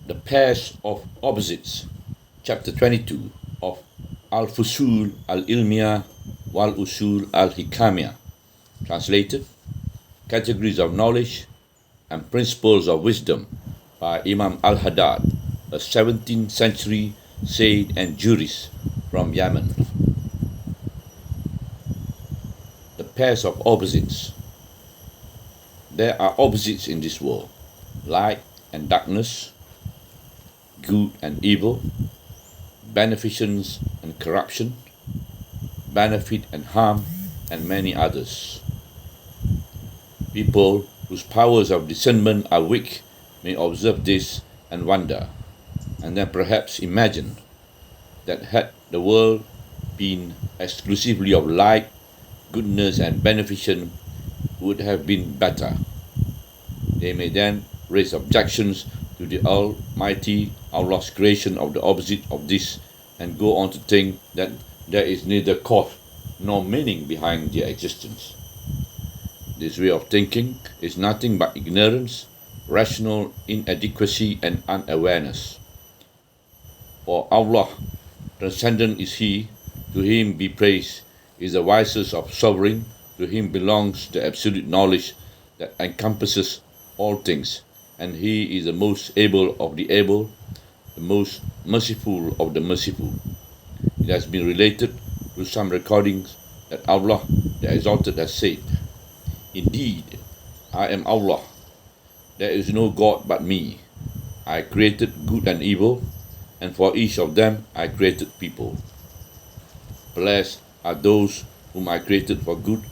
The Pairs of Opposites, Chapter 22 of Al-Fusul Al-Ilmiya Wal-Usul Al-Hikamiyah, translated, Categories of Knowledge and Principles of Wisdom by Imam Al Haddad, a 17th century Syed and jurist from Yemen. The Pairs of Opposites. There are opposites in this world, light and darkness, good and evil, beneficence and corruption, benefit and harm, and many others. People whose powers of discernment are weak may observe this and wonder, and then perhaps imagine that had the world been exclusively of light, goodness, and beneficence, would have been better. They may then raise objections to the Almighty Allah's creation of the opposite of this, and go on to think that there is neither cause nor meaning behind their existence. This way of thinking is nothing but ignorance, rational inadequacy, and unawareness. For Allah, transcendent is He, to Him be praise, is the wisest of sovereign, to Him belongs the absolute knowledge that encompasses all things, and He is the most able of the able, the most merciful of the merciful. It has been related through some recordings that Allah, the Exalted, has said, "Indeed, I am Allah. There is no God but me. I created good and evil, and for each of them I created people. Blessed are those whom I created for good,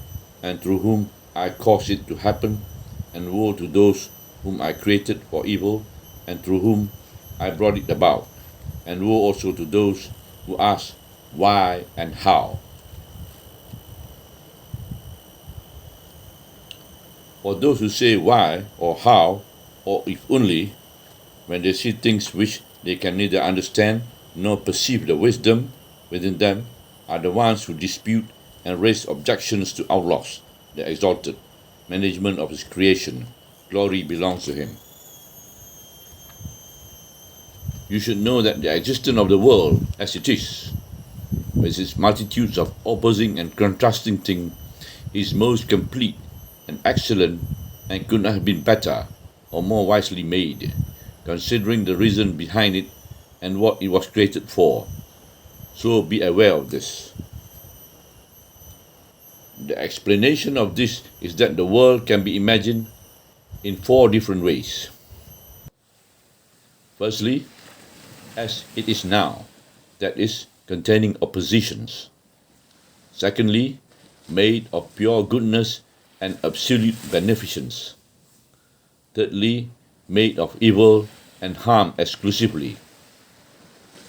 and through whom I caused it to happen, and woe to those whom I created for evil, and through whom I brought it about, and woe also to those who ask why and how." For those who say why or how or if only, when they see things which they can neither understand nor perceive the wisdom within them, are the ones who dispute and raise objections to Allah's, the Exalted, management of His creation. Glory belongs to Him. You should know that the existence of the world as it is, with its multitudes of opposing and contrasting things, is most complete and excellent, and could not have been better or more wisely made, considering the reason behind it and what it was created for. So be aware of this. The explanation of this is that the world can be imagined in 4 different ways. Firstly, as it is now, that is, containing oppositions. Secondly, made of pure goodness and absolute beneficence. Thirdly, made of evil and harm exclusively.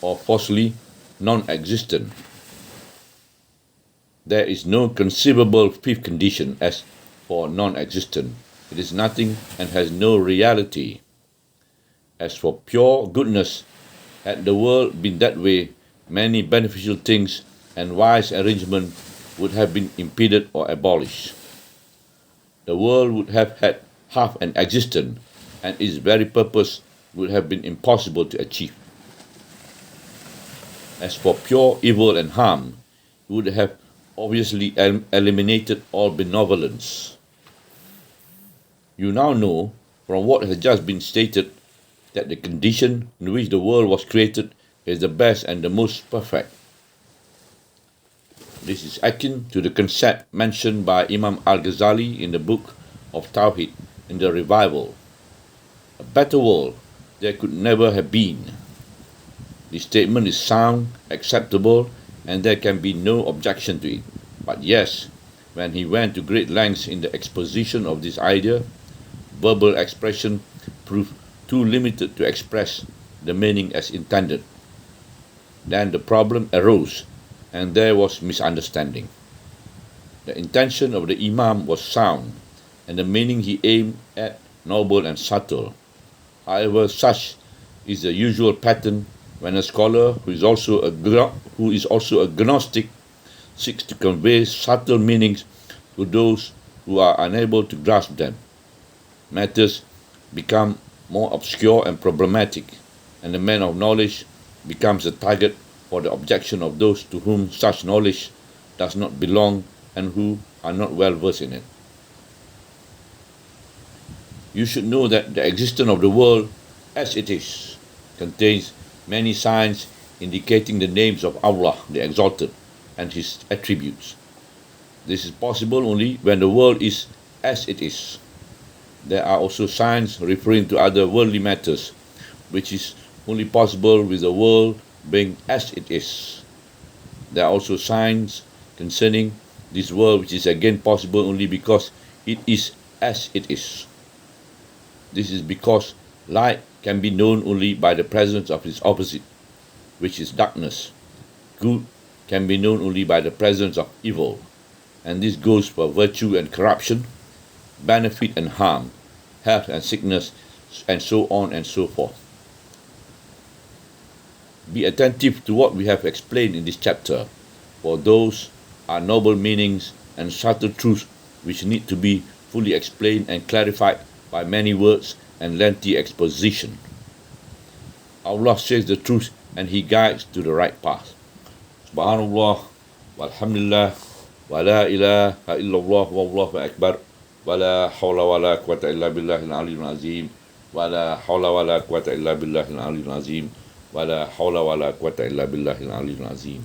Or fourthly, non-existent. There is no conceivable fifth condition. As for non-existent, it is nothing and has no reality. As for pure goodness, had the world been that way, many beneficial things and wise arrangement would have been impeded or abolished. The world would have had half an existence, and its very purpose would have been impossible to achieve. As for pure evil and harm, it would have obviously eliminated all benevolence. You now know, from what has just been stated, that the condition in which the world was created is the best and the most perfect. This is akin to the concept mentioned by Imam Al-Ghazali in the book of Tawhid in the Revival. A better world there could never have been. This statement is sound, acceptable, and there can be no objection to it. But yes, when he went to great lengths in the exposition of this idea, verbal expression proved too limited to express the meaning as intended. Then the problem arose, and there was misunderstanding. The intention of the Imam was sound, and the meaning he aimed at noble and subtle. However, such is the usual pattern when a scholar who is also a Gnostic seeks to convey subtle meanings to those who are unable to grasp them. Matters become more obscure and problematic, and the man of knowledge becomes a target for the objection of those to whom such knowledge does not belong and who are not well versed in it. You should know that the existence of the world as it is contains many signs indicating the names of Allah, the Exalted, and His attributes. This is possible only when the world is as it is. There are also signs referring to other worldly matters, which is only possible with the world being as it is. There are also signs concerning this world, which is again possible only because it is as it is. This is because light can be known only by the presence of its opposite, which is darkness. Good can be known only by the presence of evil, and this goes for virtue and corruption, benefit and harm, health and sickness, and so on and so forth. Be attentive to what we have explained in this chapter, for those are noble meanings and subtle truths which need to be fully explained and clarified by many words and lengthy exposition. Allah says the truth and He guides to the right path. Subhanallah, walhamdulillah, wa la ilaha illallah, wallahu akbar, wa la hawla wa la quwwata illa billahi al-aliyyil azim, wa la hawla wa la quwwata illa billahi al-aliyyil azim, wa la hawla wa la quwwata illa billahi al-aliyyil azim.